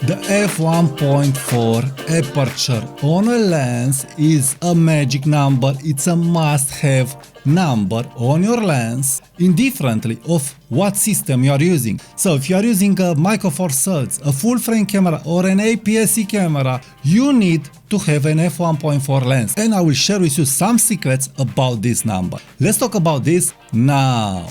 The f1.4 aperture on a lens is a magic number. It's a must-have number on your lens, indifferently of what system you are using. So if you are using a Micro Four Thirds, a full frame camera or an aps-c camera, you need to have an f1.4 lens, and I will share with you some secrets about this number. Let's talk about this now.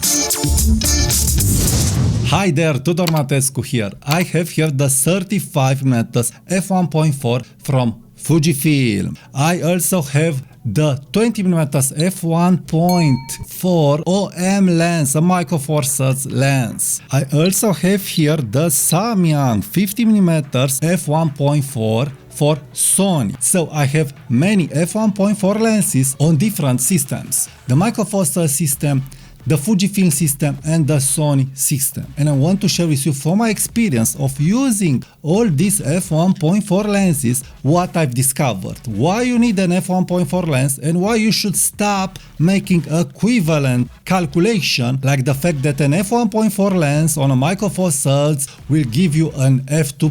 Hi there, Tudor Matescu here. I have here the 35mm f1.4 from Fujifilm. I also have the 20mm f1.4 OM lens, a Micro Four Thirds lens. I also have here the Samyang 50mm f1.4 for Sony. So I have many f1.4 lenses on different systems. The Micro Four Thirds system, the Fujifilm system and the Sony system. And I want to share with you from my experience of using all these f1.4 lenses what I've discovered. Why you need an f1.4 lens and why you should stop making equivalent calculation like the fact that an f1.4 lens on a Micro Four Thirds will give you an f2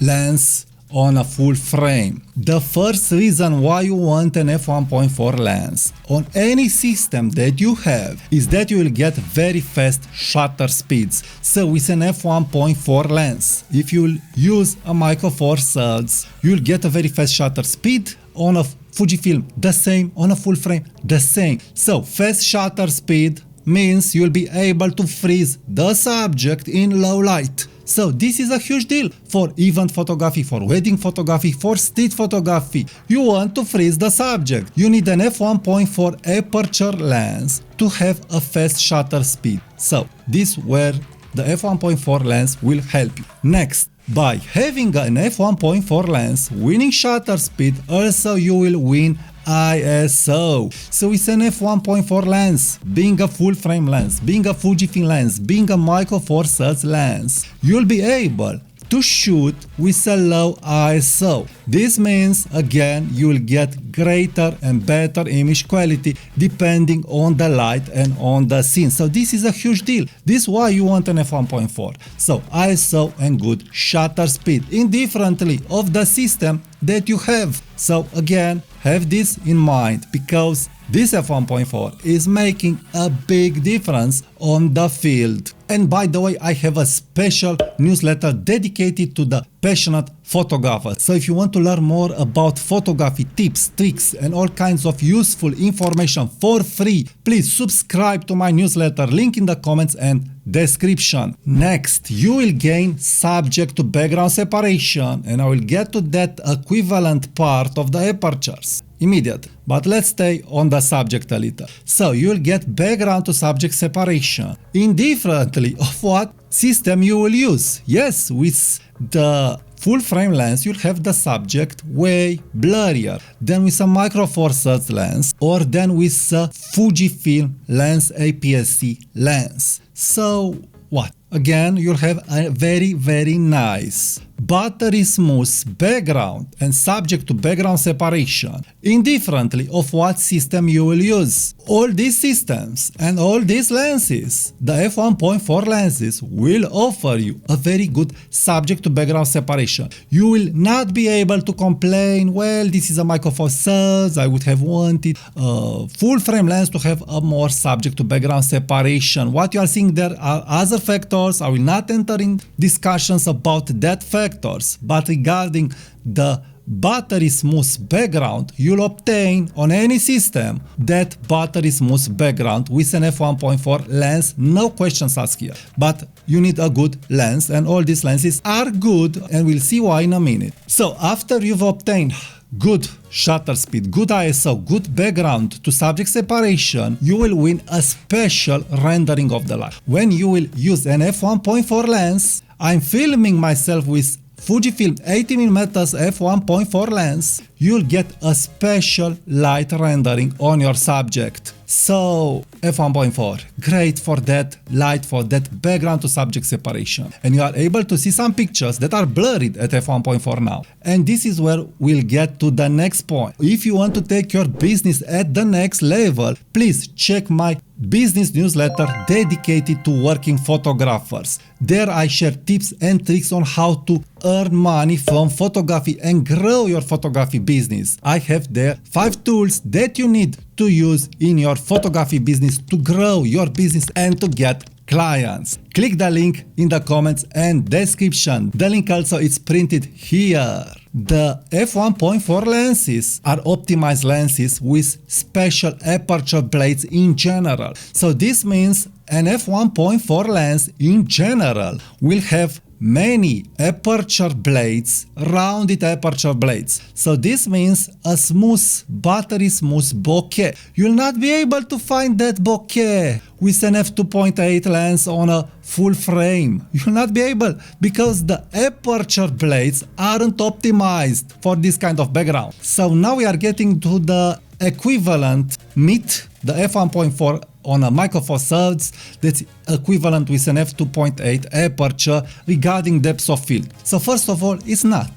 lens on a full frame. The first reason why you want an f1.4 lens on any system that you have is that you will get very fast shutter speeds. So with an f1.4 lens, if you use a Micro Four Thirds, you'll get a very fast shutter speed. On a Fujifilm, the same. On a full frame, the same. So fast shutter speed means you'll be able to freeze the subject in low light. So this is a huge deal for event photography, for wedding photography, for street photography. You want to freeze the subject. You need an f1.4 aperture lens to have a fast shutter speed. So this is where the f1.4 lens will help you. Next, by having an f1.4 lens, winning shutter speed, also you will win ISO. So it's an f1.4 lens, being a full frame lens, being a Fujifilm lens, being a Micro Four Thirds lens, you'll be able to shoot with a low ISO. This means, again, you will get greater and better image quality depending on the light and on the scene. So this is a huge deal. This is why you want an f1.4. So ISO and good shutter speed, indifferently of the system that you have. So again, have this in mind because this f1.4 is making a big difference on the field. And by the way, I have a special newsletter dedicated to the passionate photographers. So if you want to learn more about photography tips, tricks and all kinds of useful information for free, please subscribe to my newsletter, link in the comments and description. Next, you will gain subject to background separation, and I will get to that equivalent part of the apertures immediately. But let's stay on the subject a little. So you'll get background to subject separation, indifferently of what system you will use. Yes, with the full frame lens, you'll have the subject way blurrier than with a Micro Four Thirds lens or than with a Fujifilm lens aps-c lens. So what? Again, you'll have a very nice buttery smooth background and subject to background separation, indifferently of what system you will use. All these systems and all these lenses, the f1.4 lenses, will offer you a very good subject to background separation. You will not be able to complain, well, this is a Micro Four Thirds, I would have wanted a full frame lens to have a more subject to background separation. What you are seeing there are other factors. I will not enter in discussions about that factors, but regarding the buttery smooth background, you'll obtain on any system that buttery smooth background with an f1.4 lens, no questions asked here. But you need a good lens, and all these lenses are good, and we'll see why in a minute. So after you've obtained good shutter speed, good ISO, good background to subject separation, you will win a special rendering of the light. When you will use an f1.4 lens, I'm filming myself with Fujifilm 80mm f1.4 lens. you'll get a special light rendering on your subject. So f1.4, great for that light, for that background to subject separation. And you are able to see some pictures that are blurred at f1.4 now. And this is where we'll get to the next point. If you want to take your business at the next level, please check my business newsletter dedicated to working photographers. There I share tips and tricks on how to earn money from photography and grow your photography business. I have there 5 tools that you need to use in your photography business to grow your business and to get clients. Click the link in the comments and description. The link also is printed here. The f1.4 lenses are optimized lenses with special aperture blades in general. So this means an f1.4 lens in general will have many aperture blades, rounded aperture blades. So this means a smooth, buttery smooth bokeh. You'll not be able to find that bokeh with an f2.8 lens on a full frame. You'll not be able, because the aperture blades aren't optimized for this kind of background. So now we are getting to the equivalent meet the f1.4 on a Micro Four Thirds that's equivalent with an f2.8 aperture regarding depth of field. So first of all, it's not.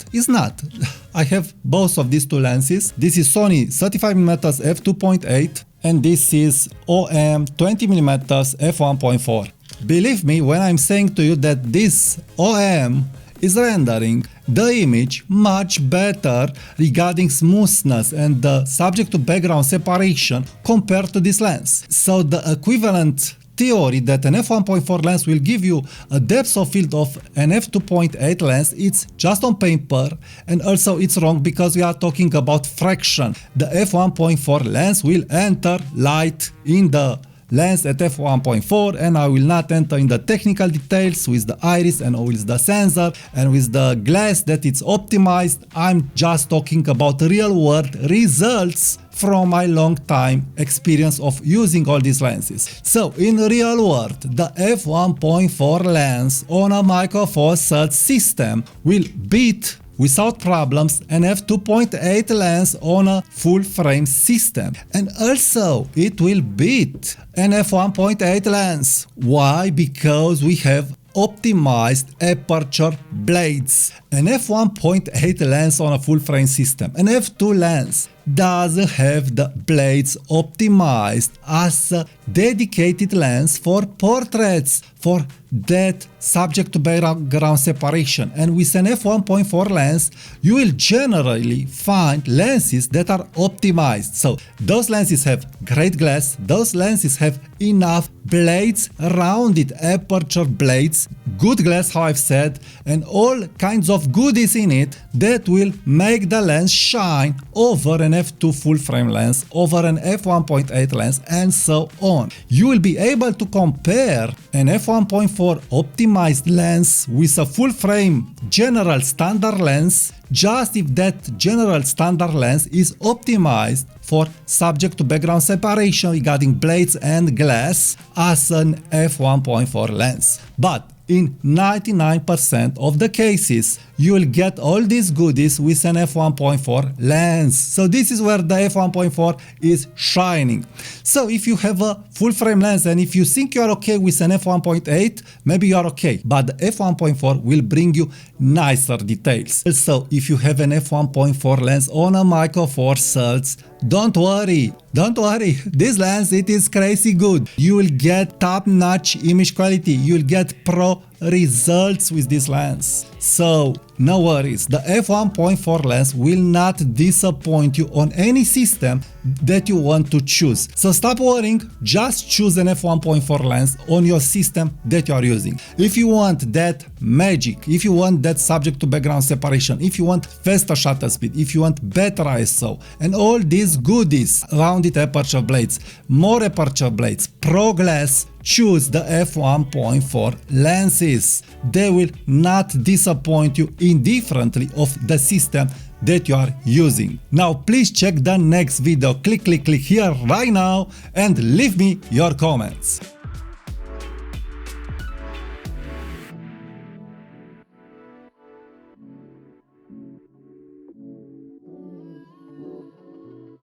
I have both of these two lenses. This is Sony 35mm f2.8 and this is OM 20mm f1.4. Believe me when I'm saying to you that this OM is rendering the image much better regarding smoothness and the subject to background separation compared to this lens. So the equivalent theory that an f1.4 lens will give you a depth of field of an f2.8 lens, it's just on paper, and also it's wrong because we are talking about fraction. The f1.4 lens will enter light in the lens at f1.4, and I will not enter in the technical details with the iris and with the sensor and with the glass that it's optimized. I'm just talking about real world results from my long time experience of using all these lenses. So in real world, the f1.4 lens on a Micro Four Thirds system will beat without problems an f2.8 lens on a full frame system, and also it will beat an f1.8 lens. Why? Because we have optimized aperture blades. An f1.8 lens on a full frame system, an f2 lens doesn't have the blades optimized as a dedicated lens for portraits, for that subject to background separation. And with an f1.4 lens, you will generally find lenses that are optimized. So those lenses have great glass, those lenses have enough blades, rounded aperture blades, good glass, how I've said, and all kinds of goodies in it that will make the lens shine over an f2 full frame lens, over an f1.8 lens, and so on. You will be able to compare an f1.4 optimized lens with a full frame general standard lens just if that general standard lens is optimized for subject to background separation regarding blades and glass as an f1.4 lens. But in 99% of the cases, you will get all these goodies with an f1.4 lens. So this is where the f1.4 is shining. So if you have a full frame lens and if you think you are okay with an f1.8, maybe you are okay. But the f1.4 will bring you nicer details. So if you have an f1.4 lens on a Micro Four Thirds, don't worry. This lens, it is crazy good. You will get top-notch image quality. You will get pro results with this lens. So no worries, the f1.4 lens will not disappoint you on any system that you want to choose. So stop worrying, just choose an f1.4 lens on your system that you are using. If you want that magic, if you want that subject to background separation, if you want faster shutter speed, if you want better ISO, and all these goodies, rounded aperture blades, more aperture blades, pro glass, choose the f1.4 lenses. They will not disappoint you indifferently of the system that you are using. Now please check the next video. Click here right now and leave me your comments.